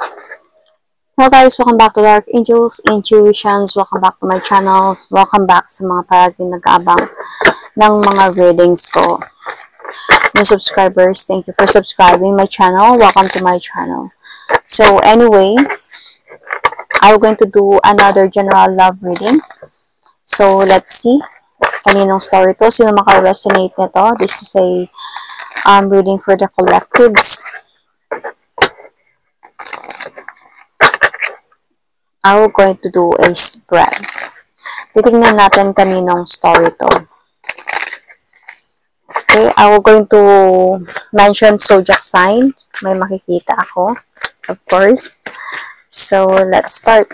Hello guys, welcome back to Dark Angels Intuitions. Welcome back to my channel. Welcome back sa mga palaging nag-aabang ng mga readings ko. New subscribers, thank you for subscribing my channel. Welcome to my channel. So anyway, I'm going to do another general love reading. So let's see kaninong story to. Sino maka-resonate nito? This is a reading for the collectives. I'm going to do a spread. Titignan natin kaninong story to. Okay, I'm going to mention zodiac sign. May makikita ako, of course. So, let's start.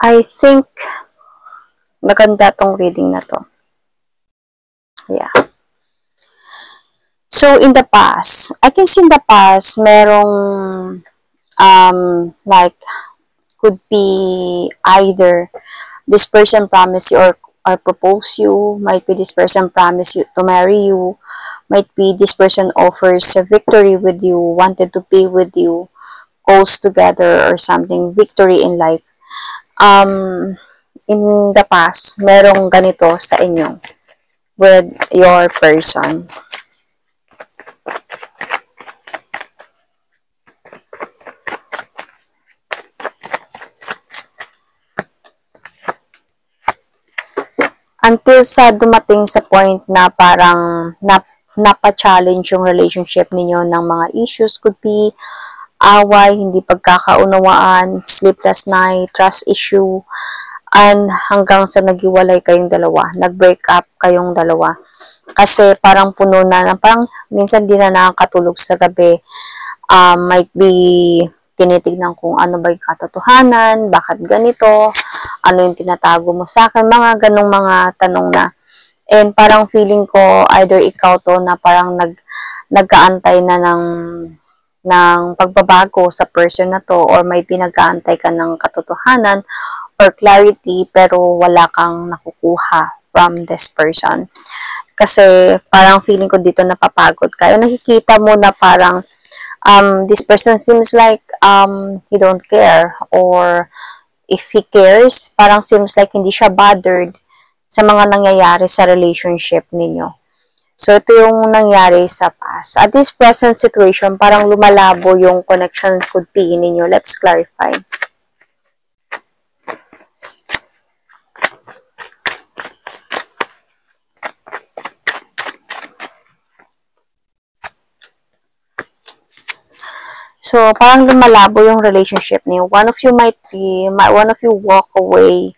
I think maganda tong reading na to. Yeah. So, in the past, I can see in the past, merong, like, could be either this person promise you or propose you, might be this person promise you to marry you, might be this person offers a victory with you, wanted to be with you, goals together or something, victory in life. In the past, merong ganito sa inyo with your person. Until sa dumating sa point na parang napa-challenge yung relationship ninyo ng mga issues, could be away, hindi pagkakaunawaan, sleepless night, trust issue, and hanggang sa naghiwalay kayong dalawa, nag-break up kayong dalawa. Kasi parang puno na, parang minsan di na nakakatulog sa gabi, might be tinitignan kung ano ba yung katotohanan, bakit ganito, ano yung tinatago mo sa akin, mga ganong mga tanong na. And parang feeling ko, either ikaw to na parang nag-aantay na ng pagbabago sa person na to, or may pinag-aantay ka ng katotohanan or clarity, pero wala kang nakukuha from this person. Kasi parang feeling ko dito napapagod ka. Nakikita mo na parang this person seems like he don't care, or if he cares, parang seems like hindi siya bothered sa mga nangyayari sa relationship ninyo. So, ito yung nangyari sa past. At this present situation, parang lumalabo yung connection could be ninyo. Let's clarify. So, parang lumalabo yung relationship niyo. One of you walk away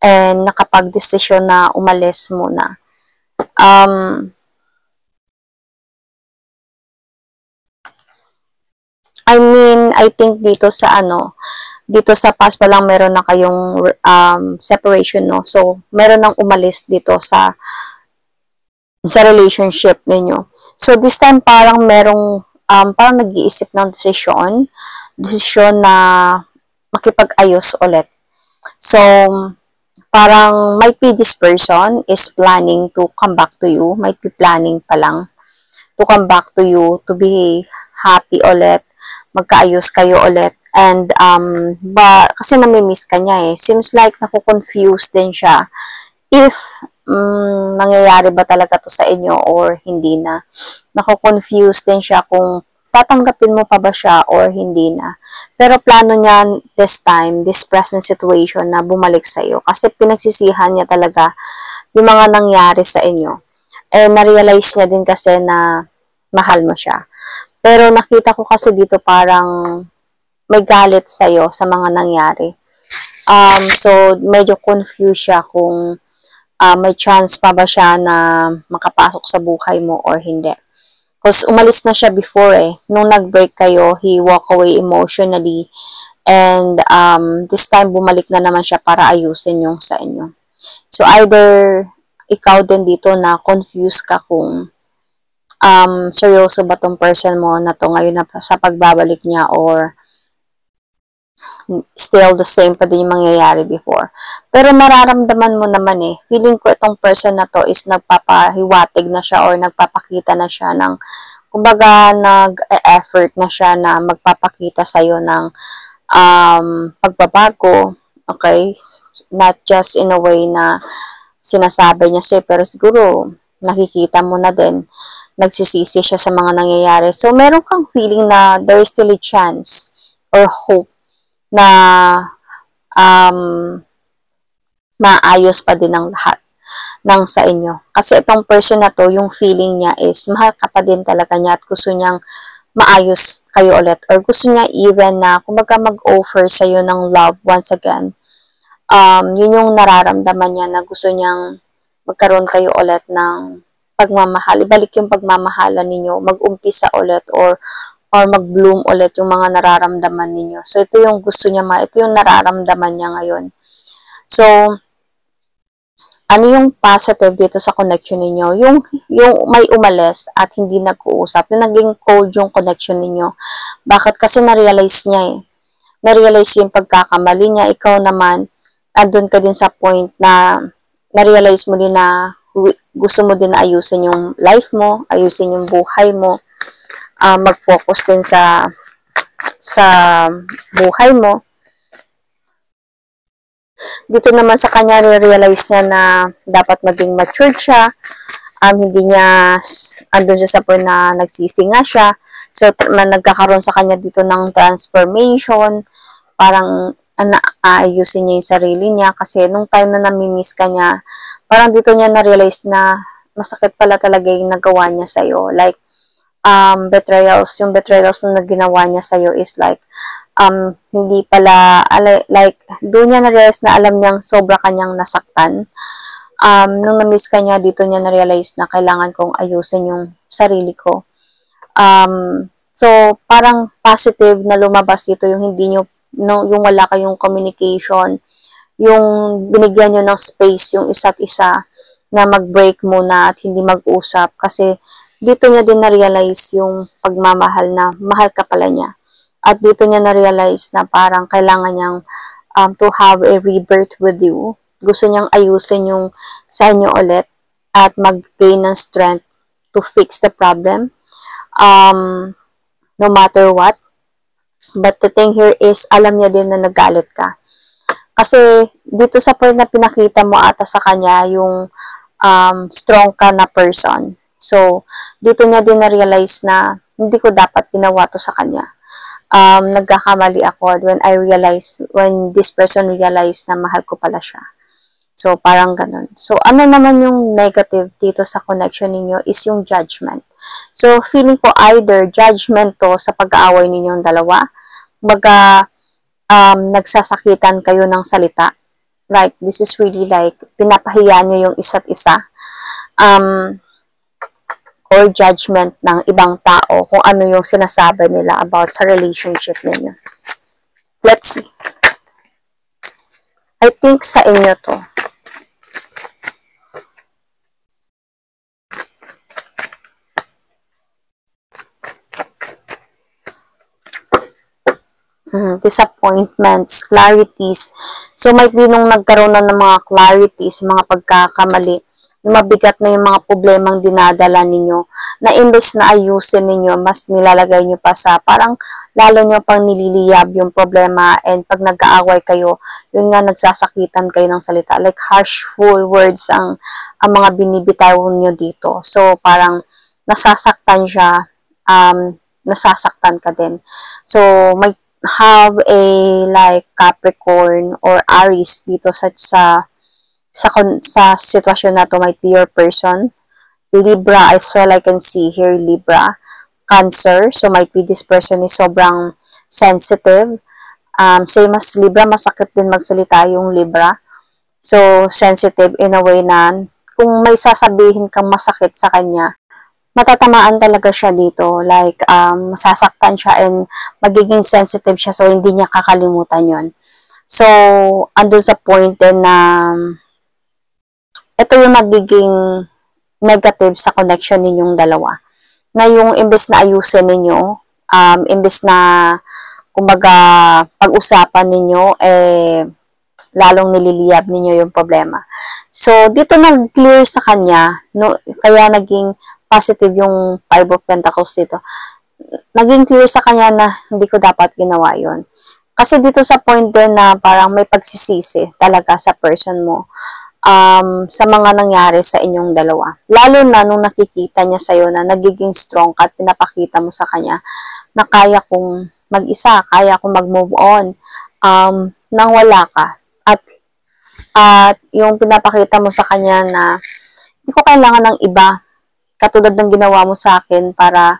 and nakapag-desisyon na umalis muna. I think dito sa past pa lang meron na kayong separation, no? So, meron nang umalis dito sa relationship ninyo. So, this time parang merong parang nag-iisip ng desisyon na makipag-ayos ulit. So, parang might be this person is planning to come back to you, might be planning pa lang to come back to you, to be happy ulit, magkaayos kayo ulit. And, kasi namimiss ka niya eh. Seems like naku-confuse din siya if nangyayari ba talaga to sa inyo or hindi na. Naku-confuse din siya kung tatanggapin mo pa ba siya or hindi na. Pero plano niya this time, this present situation na bumalik sa iyo kasi pinagsisihan niya talaga yung mga nangyari sa inyo. Eh, na-realize niya din kasi na mahal mo siya. Pero nakita ko kasi dito parang may galit sa'yo sa mga nangyari. So, medyo confused siya kung may chance pa ba siya na makapasok sa buhay mo or hindi. Because umalis na siya before Nung nag-break kayo, he walk away emotionally. And this time, bumalik na naman siya para ayusin yung sa inyo. So, either ikaw din dito na confused ka kung seryoso ba tong person mo na to ngayon na sa pagbabalik niya or still the same pa din yung mangyayari before. Pero mararamdaman mo naman feeling ko itong person na to is nagpapahiwatig na siya or nagpapakita na siya ng, kumbaga, nag-effort na siya na magpapakita sa'yo ng pagbabago, okay? Not just in a way na sinasabi niya sa'yo, pero siguro nakikita mo na din, nagsisisi siya sa mga nangyayari. So, meron kang feeling na there is still a chance or hope na maayos pa din ang lahat ng sa inyo. Kasi itong person na to, yung feeling niya is mahal ka pa din talaga niya at gusto niyang maayos kayo ulit. Or gusto niya even na kumbaga mag-offer sa'yo ng love once again. Yun yung nararamdaman niya na gusto niyang magkaroon kayo ulit ng pagmamahal. Ibalik yung pagmamahalan ninyo, mag-umpisa ulit or mag-bloom ulit yung mga nararamdaman ninyo. So, ito yung gusto niya ito yung nararamdaman niya ngayon. So, ano yung positive dito sa connection ninyo? Yung may umalis at hindi nag-uusap. Yung naging cold yung connection ninyo. Bakit? Kasi na-realize niya Na-realize yung pagkakamali niya. Ikaw naman, andun ka din sa point na na-realize mo din na gusto mo din na ayusin yung life mo, ayusin yung buhay mo, mag-focus din sa buhay mo. Dito naman sa kanya, realize niya na dapat maging matured siya. Hindi niya, andun siya sa point na nagsisi nga siya. So, nagkakaroon sa kanya dito ng transformation. Parang, aayusin niya yung sarili niya. Kasi, nung time na namimiss ka niya, parang dito niya na-realize na masakit pala talaga yung nagawa niya sa'yo. Like, betrayals, yung betrayals na ginawa niya sa'yo is like, hindi pala, like, doon niya na-realize na alam niyang sobra kanyang nasaktan. Nung na-miss ka niya, dito niya na-realize na kailangan kong ayusin yung sarili ko. So, parang positive na lumabas dito yung hindi nyo, yung wala kayong communication, yung binigyan nyo ng space yung isa't isa na mag-break muna at hindi mag-usap kasi dito niya din na-realize yung pagmamahal na mahal ka pala niya. At dito niya na-realize na parang kailangan niyang to have a rebirth with you. Gusto niyang ayusin yung sa inyo ulit at mag-gain ng strength to fix the problem. No matter what. But the thing here is, alam niya din na nagalit ka. Kasi dito sa point na pinakita mo ata sa kanya yung strong ka na person. So, dito niya din na-realize na hindi ko dapat ginawa to sa kanya. Nagkakamali ako when this person realized na mahal ko pala siya. So, parang ganun. So, ano naman yung negative dito sa connection ninyo is yung judgment. So, feeling ko either judgment to sa pag-aaway ninyong dalawa, nagsasakitan kayo ng salita. Like, this is really like, pinapahiya nyo yung isa't isa. Or judgment ng ibang tao kung ano yung sinasabi nila about sa relationship ninyo. Let's see. I think sa inyo to. Disappointments, clarities. So, might be nung nagkaroon na ng mga clarities, mga pagkakamali, mabigat na yung mga problemang dinadala ninyo, na imbes na ayusin ninyo, mas nilalagay nyo pa sa parang lalo nyo pang nililiyab yung problema, and pag nag-aaway kayo, yun nga nagsasakitan kayo ng salita. Like harshful words ang mga binibitawan nyo dito. So, parang nasasaktan siya, nasasaktan ka din. So, may have a like Capricorn or Aries dito sa sitwasyon na to. Might be your person. Libra, as well I can see here, Libra. Cancer, so might be this person is sobrang sensitive. Same as Libra, masakit din magsalita yung Libra. So, sensitive in a way na kung may sasabihin kang masakit sa kanya, matatamaan talaga siya dito. Like, masasaktan siya and magiging sensitive siya, so hindi niya kakalimutan yon. So, andun sa point din na ito yung nagiging negative sa connection ninyong dalawa. Na yung imbes na ayusin ninyo, imbes na kumbaga pag-usapan ninyo, lalong nililiyab ninyo yung problema. So, dito nag-clear sa kanya, no, kaya naging positive yung Five of Pentacles dito. Naging clear sa kanya na hindi ko dapat ginawa yon. Kasi dito sa point din na parang may pagsisisi talaga sa person mo sa mga nangyari sa inyong dalawa. Lalo na nung nakikita niya sa'yo na nagiging strong ka at pinapakita mo sa kanya na kaya kong mag-isa, kaya kong mag-move on nang wala ka. At yung pinapakita mo sa kanya na hindi ko kailangan ng iba katulad ng ginawa mo sa akin para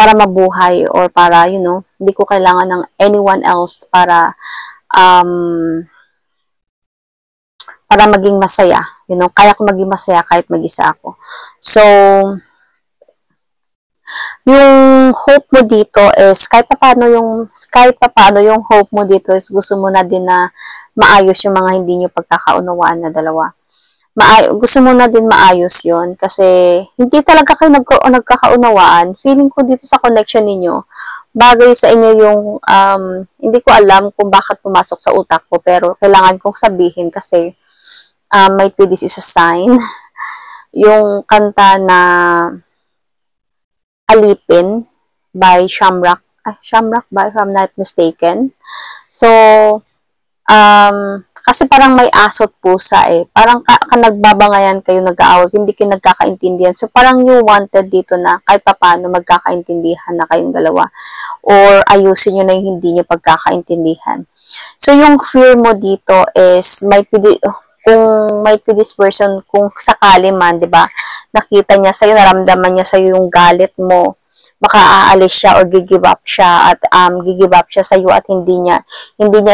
mabuhay or para, hindi ko kailangan ng anyone else para maging masaya. Kaya ko maging masaya kahit mag-isa ako. So, yung hope mo dito is kahit papaano yung hope mo dito is gusto mo na din na maayos yung mga hindi nyo pagkakaunawaan na dalawa. Gusto mo na din maayos yon kasi hindi talaga kayo nagkakaunawaan. Feeling ko dito sa connection ninyo, bagay sa inyo yung hindi ko alam kung bakit pumasok sa utak ko, pero kailangan kong sabihin kasi might be this is a sign. Yung kanta na Alipin by Shamrock ba if I'm not mistaken. So, kasi parang may asot pusa Parang nagbabangayan kayo, nag-aaway, hindi kayo nagkakaintindihan. So, parang you wanted dito na kahit paano magkakaintindihan na kayong dalawa. Or ayusin nyo na yung hindi nyo pagkakaintindihan. So, yung fear mo dito is, kung might be this person, kung sakali man, di ba, nakita niya sa'yo, naramdaman niya sa'yo yung galit mo, baka aalis siya or gigive up siya at gigive up siya sa iyo at hindi niya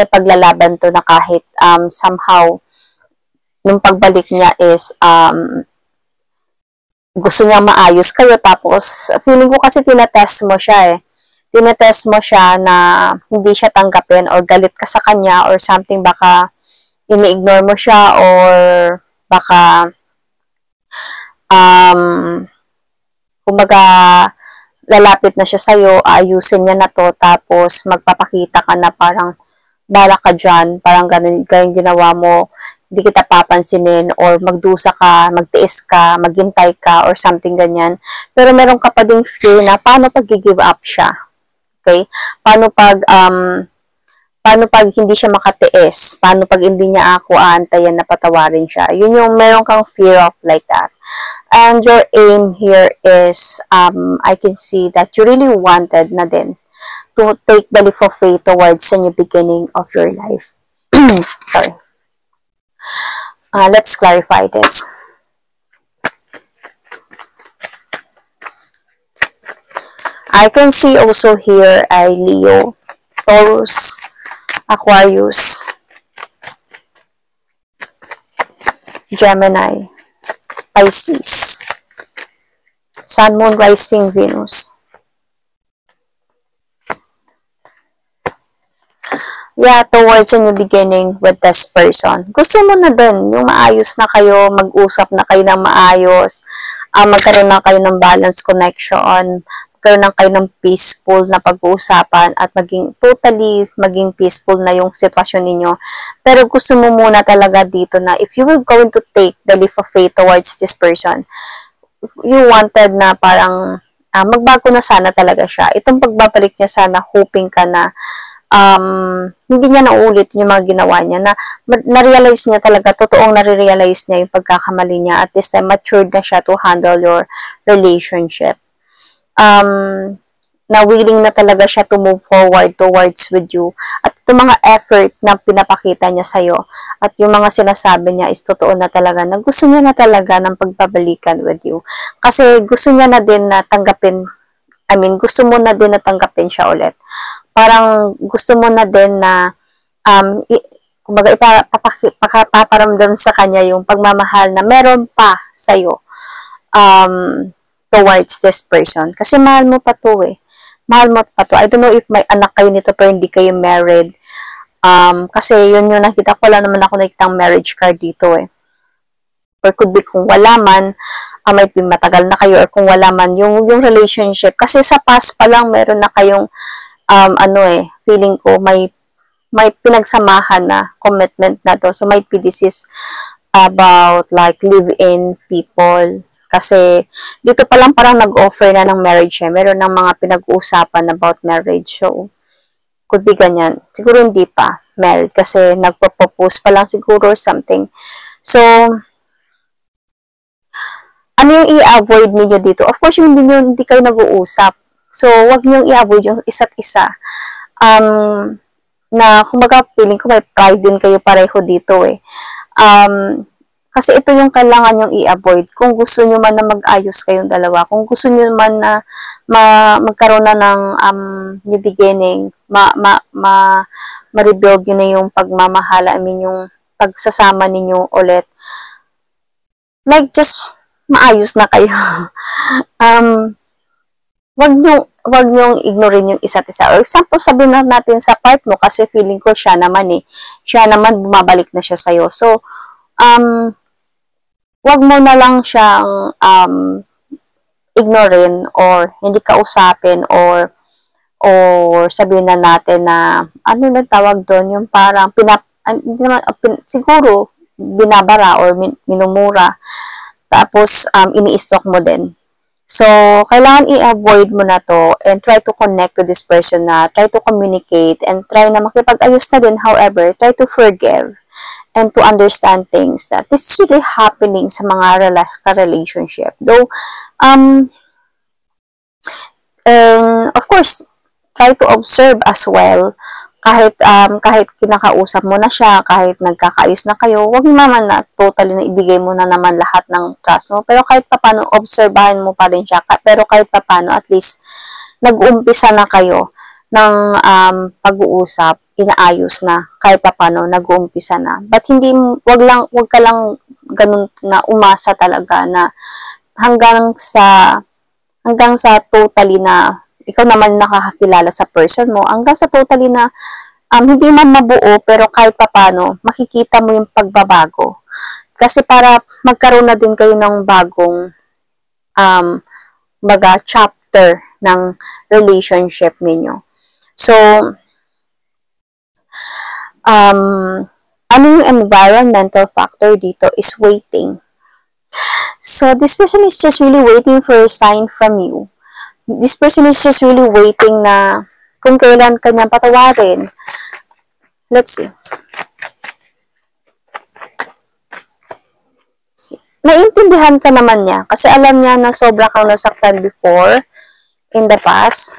ipaglalaban to na kahit somehow nung pagbalik niya is gusto niya maayos kayo. Tapos feeling ko kasi tinatest mo siya na hindi siya tanggapin or galit ka sa kanya or something, baka ini-ignore mo siya or baka kumbaga lalapit na siya sa'yo, ayusin niya na to, tapos magpapakita ka na parang bala ka dyan, parang ganun ginawa mo, hindi kita papansinin, or magdusa ka, magtiis ka, maghintay ka, or something ganyan. Pero meron ka pa ding fear na paano pag give up siya? Okay? Paano pag hindi siya makatiis? Paano pag hindi niya ako aantayan na patawarin siya? Yun yung meron kang fear of like that. And your aim here is, I can see that you really wanted na din to take the leap of faith towards a new beginning of your life. Sorry. Let's clarify this. I can see also here a Leo, Taurus, Aquarius, Gemini, Pisces, Sun, Moon, Rising, Venus. Yeah, towards a new beginning with this person. Gusto mo na din, yung maayos na kayo, mag-usap na kayo ng maayos, magkaroon na kayo ng balance connection, magkaroon na kayo ng peaceful na pag-uusapan at maging peaceful na yung sitwasyon ninyo. Pero gusto mo muna talaga dito na if you were going to take the leap of faith towards this person, you wanted na parang magbago na sana talaga siya. Itong pagbabalik niya sana, hoping ka na hindi niya naulit yung mga ginawa niya, na-realize niya talaga, totoong nare-realize niya yung pagkakamali niya, at this time matured na siya to handle your relationship. Na willing na talaga siya to move forward towards with you, at itong mga effort na pinapakita niya sa'yo at yung mga sinasabi niya is totoo na talaga, na gusto niya na talaga ng pagbabalikan with you, kasi gusto niya na din na tanggapin, gusto mo na din na tanggapin siya ulit. Parang gusto mo na din na kumbaga ipaparamdam sa kanya yung pagmamahal na meron pa sa'yo. towards this person. Kasi mahal mo pa to eh. Mahal mo pa to. I don't know if may anak kayo nito pero hindi kayo married. Kasi yun yung nakita ko, wala naman ako nakitang marriage card dito eh. Or could be kung wala man, may matagal na kayo, or kung wala man, yung relationship. Kasi sa past pa lang, meron na kayong, feeling ko, may pinagsamahan na commitment na to. So, might be this is about like live-in people. Kasi, dito pa lang parang nag-offer na ng marriage eh. Meron ng mga pinag-uusapan about marriage. So, could be ganyan. Siguro hindi pa married kasi nagpo-propose pa lang siguro or something. So, ano yung i-avoid niyo dito? Of course, hindi kayo nag-uusap. So, wag niyo i-avoid yung isa't isa. Na, kumbaga, feeling ko may pride din kayo pareho dito eh. Kasi ito yung kailangan yung i-avoid. Kung gusto nyo man na mag-ayos kayong dalawa, kung gusto nyo man na magkaroon na ng new beginning, ma-rebuild nyo na yung pagmamahala, I mean, yung pagsasama ninyo ulit. Like, just maayos na kayo. Wag niyong ignorin yung isa't isa. Or example, sabihin na natin sa part mo, kasi feeling ko siya naman bumabalik na siya sa'yo. So, wag mo na lang siyang ignorin or hindi kausapin or sabihin na natin na ano na tawag doon, yung parang siguro binabara or minumura. Tapos, ini-stalk mo din. So, kailangan i-avoid mo na to and try to connect to this person na, try to communicate and try na makipag-ayos na din. However, try to forgive and to understand things that this is really happening sa mga relationship. Though, and of course, try to observe as well. Kahit kinakausap mo na siya, kahit nagkakaayos na kayo, wag naman na totally na ibigay mo na naman lahat ng trust mo. Pero kahit papano, obserbahan mo pa rin siya. Pero kahit papano, at least, nag-umpisa na kayo ng pag-uusap, inaayos na, kahit papano, nag-uumpisa na. But wag ka lang ganun na umasa talaga na hanggang sa totally na ikaw naman nakakakilala sa person mo, hanggang sa totally na hindi man mabuo, pero kahit papano, makikita mo yung pagbabago. Kasi para magkaroon na din kayo ng bagong chapter ng relationship ninyo. So, ano yung environmental factor dito is waiting. So, this person is just really waiting for a sign from you. This person is just really waiting na kung kailan kanya patawarin. Let's see. Naiintindihan ka naman niya kasi alam niya na sobra kang nasaktan before in the past.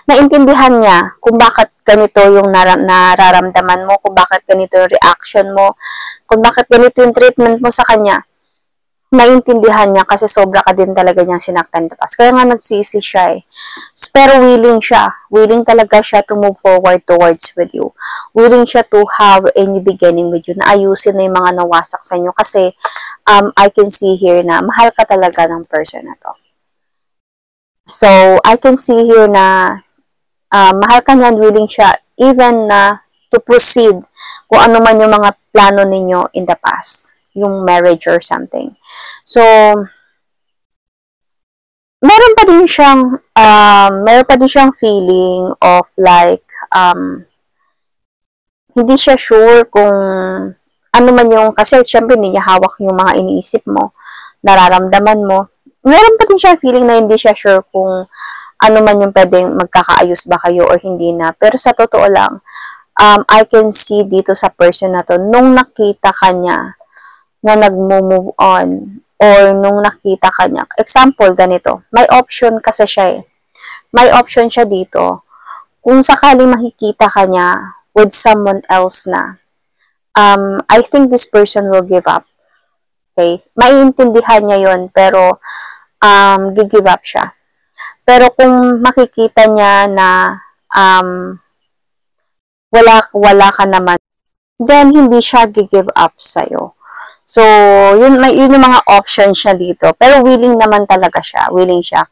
Naintindihan niya kung bakit ganito yung nararamdaman mo, kung bakit ganito yung reaction mo, kung bakit ganito yung treatment mo sa kanya. Naintindihan niya kasi sobra ka din talaga niyang sinaktan tapos. Kaya nga nagsisi siya eh. Pero willing siya. Willing talaga siya to move forward towards with you. Willing siya to have a new beginning with you. Na ayusin na yung mga nawasak sa inyo. Kasi I can see here na mahal ka talaga ng person na to. So, I can see here na mahal ka niya, willing siya even na to proceed kung ano man yung mga plano ninyo in the past. Yung marriage or something. So, meron pa din siyang feeling of like, hindi siya sure kung ano man yung, kasi syempre hindi niya hawak yung mga iniisip mo, nararamdaman mo. Meron pa din siyang feeling na hindi siya sure kung ano man yung pwedeng magkakaayos ba kayo or hindi na. Pero sa totoo lang, I can see dito sa person na to, nung nakita ka niya, na nag-move on or nung nakita ka niya. Example, ganito. May option kasi siya eh. May option siya dito. Kung sakaling makikita ka niya with someone else na, I think this person will give up. Okay? Maiintindihan niya yon pero give up siya. Pero kung makikita niya na wala ka naman, then hindi siya give up sa'yo. So, yun yung mga options siya dito. Pero willing naman talaga siya. Willing siya.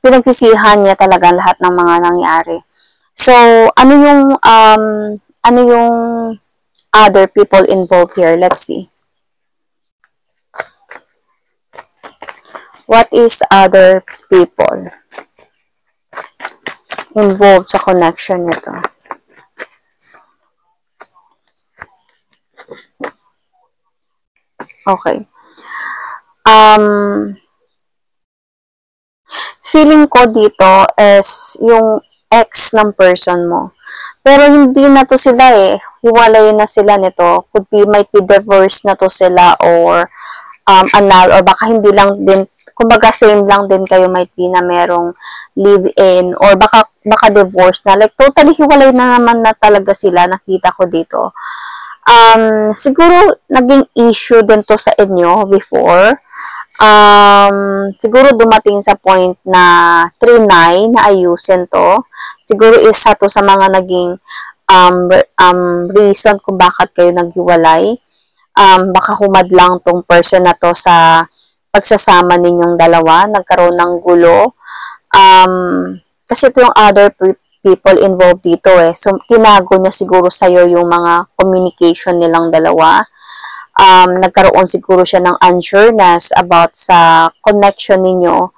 Pinagsisihan niya talaga lahat ng mga nangyari. So, ano yung other people involved here? Let's see. What is other people involved sa connection nito? Okay. Feeling ko dito is yung ex ng person mo. Pero hindi na to sila eh. Hiwalay na sila nito. Might be divorced na to sila or annul or baka hindi lang din, kumbaga same lang din kayo might be na merong live-in or baka divorce na. Like totally hiwalay na naman na talaga sila. Nakita ko dito. Siguro naging issue din to sa inyo before. Siguro dumating sa point na trinay na ayusin to. Siguro isa to sa mga naging reason kung bakit kayo naghiwalay. Baka humadlang tong person na to sa pagsasama ninyong dalawa. Nagkaroon ng gulo. Kasi ito yung other people involved dito eh. So, tinago niya siguro sa'yo yung mga communication nilang dalawa. Nagkaroon siguro siya ng unsureness about sa connection ninyo.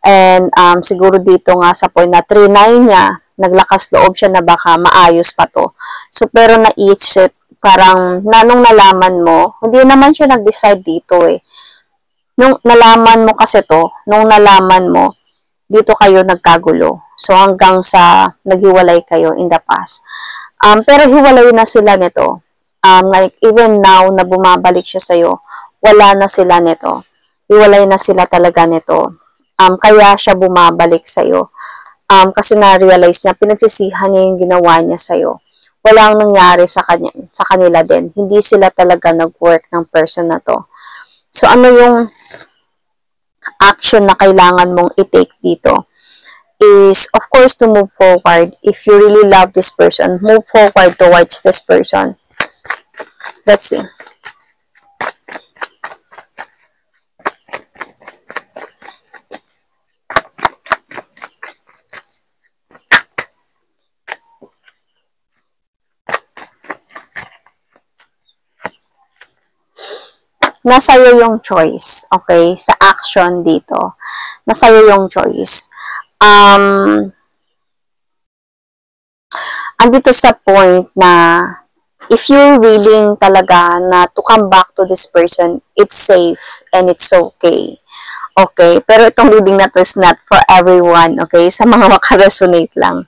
And siguro dito nga sa point na trinay niya, naglakas loob siya na baka maayos pa to. So, pero naisip, parang nung nalaman mo, hindi naman siya nag-decide dito eh. Nung nalaman mo kasi to, nung nalaman mo, dito kayo nagkagulo. So, hanggang sa naghiwalay kayo in the past. Pero hiwalay na sila nito. Like, even now, na bumabalik siya sa'yo, wala na sila nito. Hiwalay na sila talaga nito. Kaya siya bumabalik sa'yo. Kasi na-realize niya, pinagsisihan niya yung ginawa niya sa'yo. Walang nangyari sa kanila din. Hindi sila talaga nag-work ng person na to. So, ano yung action na kailangan mong i-take dito? Is, of course, to move forward. If you really love this person, move forward towards this person. Let's see. Nasa'yo yung choice, okay? Sa action dito. Nasa'yo yung choice. Andito sa point na if you're willing talaga na to come back to this person, it's safe and it's okay. Okay? Pero itong reading na to is not for everyone, okay? Sa mga makaresonate lang.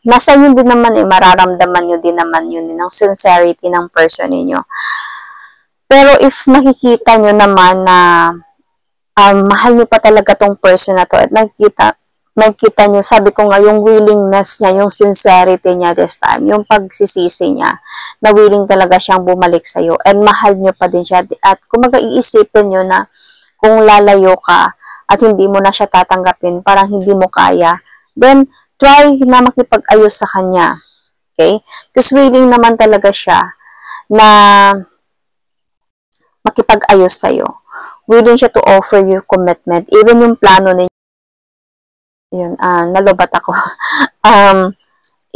Nasa yun din naman eh, mararamdaman nyo din naman yun ng sincerity ng person ninyo. Pero if makikita nyo naman na mahal nyo pa talaga tong person na to at nakikita nyo, sabi ko nga, yung willingness niya, yung sincerity niya this time, yung pagsisisi niya, na willing talaga siyang bumalik sa'yo and mahal nyo pa din siya. At kung mag-iisipin nyo na kung lalayo ka at hindi mo na siya tatanggapin, parang hindi mo kaya, then try na makipag-ayos sa kanya. Okay? Because willing naman talaga siya na makipag-ayos sa'yo. Willing siya to offer you commitment. Even yung plano ninyo, yun, nalobat ako.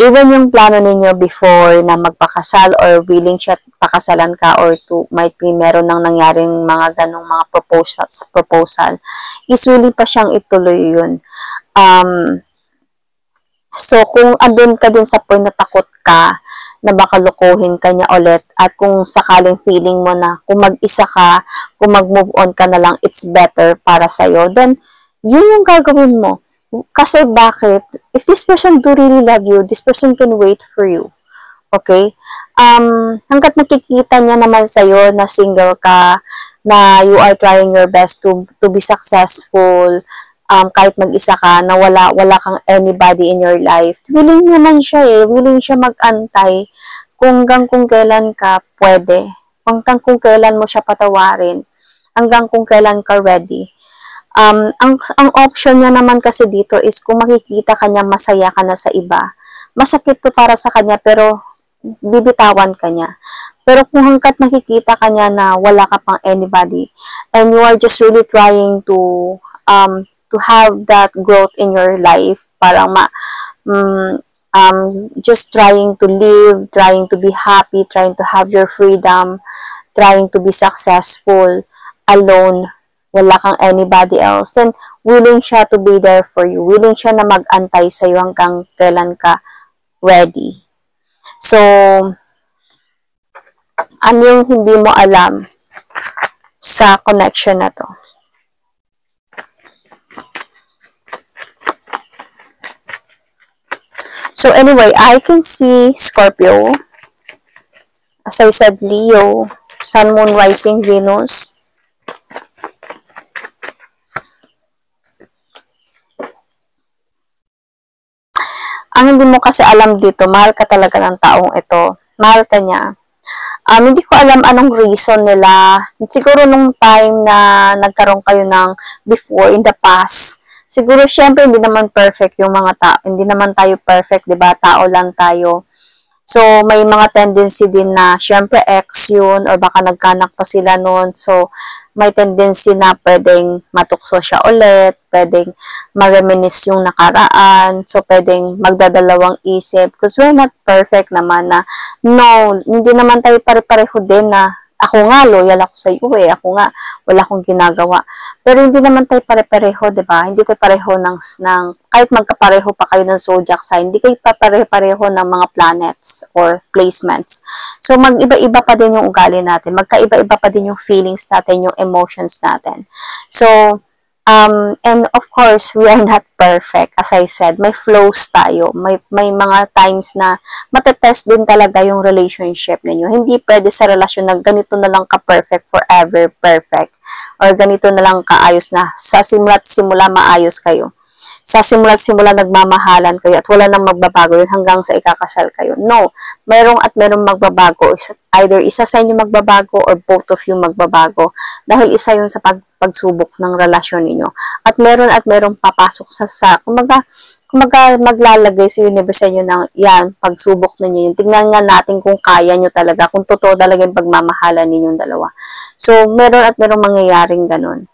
Even yung plano ninyo before na magpakasal or willing siya pakasalan ka or to, might be meron nang nangyaring mga ganong mga proposal, is willing pa siyang ituloy yun. So, kung andun ka din sa point na takot ka, na baka lukuhin ka niya ulit at kung sakaling feeling mo na kung mag-isa ka, kung mag-move on ka na lang, it's better para sa'yo, then yun yung gagawin mo. Kasi bakit? If this person do really love you, this person can wait for you. Okay? Hanggat nakikita niya naman sa'yo na single ka, na you are trying your best to be successful, kahit mag-isa ka, na wala kang anybody in your life, willing naman siya eh, willing siya mag-antay hanggang kung kailan ka pwede, hanggang kung kailan mo siya patawarin, hanggang kung kailan ka ready. Ang option niya naman kasi dito is kung makikita kanya masaya ka na sa iba, masakit to para sa kanya pero bibitawan ka niya. Pero kung hanggat nakikita ka niya na wala ka pang anybody, and you are just really trying to have that growth in your life, parang just trying to live, trying to be happy, trying to have your freedom, trying to be successful alone, wala kang anybody else, then willing siya to be there for you. Willing siya na mag-antay sa'yo hanggang kailan ka ready. So, ano yung hindi mo alam sa connection na to? So, anyway, I can see Scorpio. As I said, Leo, Sun, Moon, Rising, Venus. Ang hindi mo kasi alam dito, mahal ka talaga ng taong ito. Mahal ka niya. Hindi ko alam anong reason nila. Siguro nung time na nagkaroon kayo ng before, in the past, siguro syempre hindi naman perfect yung mga tao. Hindi naman tayo perfect, di ba? Tao lang tayo. So, may mga tendency din na, syempre, ex yun, or baka nagkanak pa sila noon. So, may tendency na pwedeng matukso siya ulit, pwedeng ma-reminisce yung nakaraan, so pwedeng magdadalawang isip. Because we're not perfect naman na, no, hindi naman tayo pare-pareho din na, ako nga, loyal ako sa iyo eh, ako nga, wala akong ginagawa. Pero hindi naman tayo pare-pareho, di ba? Hindi tayo pareho kahit magkapareho pa kayo ng zodiac sign, hindi kayo pare-pareho ng mga planets or placements. So, mag-iba-iba pa din yung ugali natin, magkaiba-iba pa din yung feelings natin, yung emotions natin. So, and of course, we are not perfect. As I said, may flows tayo. May mga times na matetest din talaga yung relationship ninyo. Hindi pwede sa relasyon na ganito na lang ka-perfect, forever perfect. Or ganito na lang kaayos na. Sa simula't simula, maayos kayo. Sa simula't simula, nagmamahalan kayo at wala nang magbabago yun hanggang sa ikakasal kayo. No. Merong magbabago. Either isa sa inyo magbabago or both of you magbabago. Dahil isa yun sa pagsubok ng relasyon ninyo. At merong papasok kumaga maglalagay sa universe sa inyo ng yan, pagsubok ninyo yun. Tingnan nga natin kung kaya nyo talaga, kung totoo talaga yung pagmamahalan ninyong dalawa. So, merong mangyayaring ganun.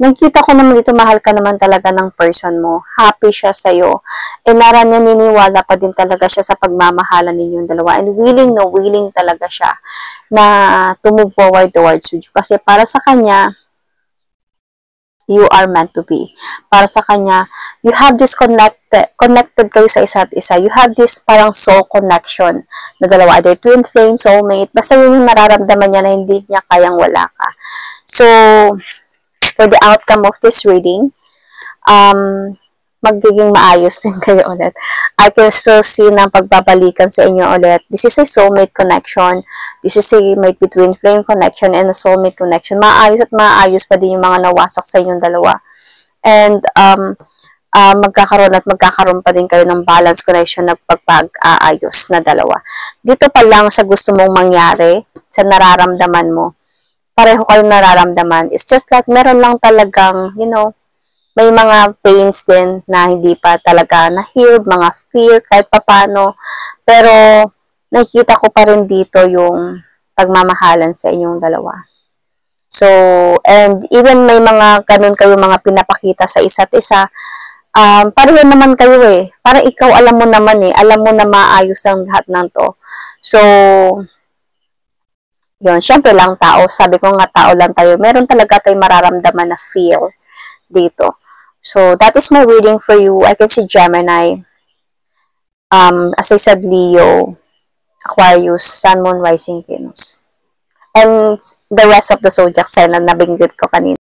Nakita ko naman dito, mahal ka naman talaga ng person mo. Happy siya sa'yo. E naniniwala pa din talaga siya sa pagmamahalan ninyong dalawa. And willing talaga siya na to move forward towards you. Kasi para sa kanya, you are meant to be. Para sa kanya, you have this connected kayo sa isa't isa. You have this parang soul connection na dalawa. Either twin flame, soulmate. Basta yun yung nararamdaman niya na hindi niya kayang wala ka. So, for the outcome of this reading, magiging maayos din kayo ulit. I can still see na pagbabalikan sa inyo ulit. This is a soulmate connection. This is might be twin flame connection and a soulmate connection. Maayos at maayos pa din yung mga nawasak sa inyong dalawa. And magkakaroon pa din kayo ng balance connection na pagpag-aayos na dalawa. Dito pa lang sa gusto mong mangyari, sa nararamdaman mo, pareho kayong nararamdaman. It's just like meron lang talagang, may mga pains din na hindi pa talaga na-healed, mga fear kahit papano. Pero nakikita ko pa rin dito yung pagmamahalan sa inyong dalawa. So, and even may mga ganun kayo mga pinapakita sa isa't isa, pareho naman kayo eh. Parang ikaw alam mo naman eh. Alam mo na maayos ang lahat ng to. So, yun, syempre lang tao. Sabi ko nga tao lang tayo. Meron talaga tayong mararamdaman na feel dito. So, that is my reading for you. I can see Gemini. As I said, Leo, Aquarius, Sun, Moon, Rising, Venus. And the rest of the zodiac sign na nabanggit ko kanina.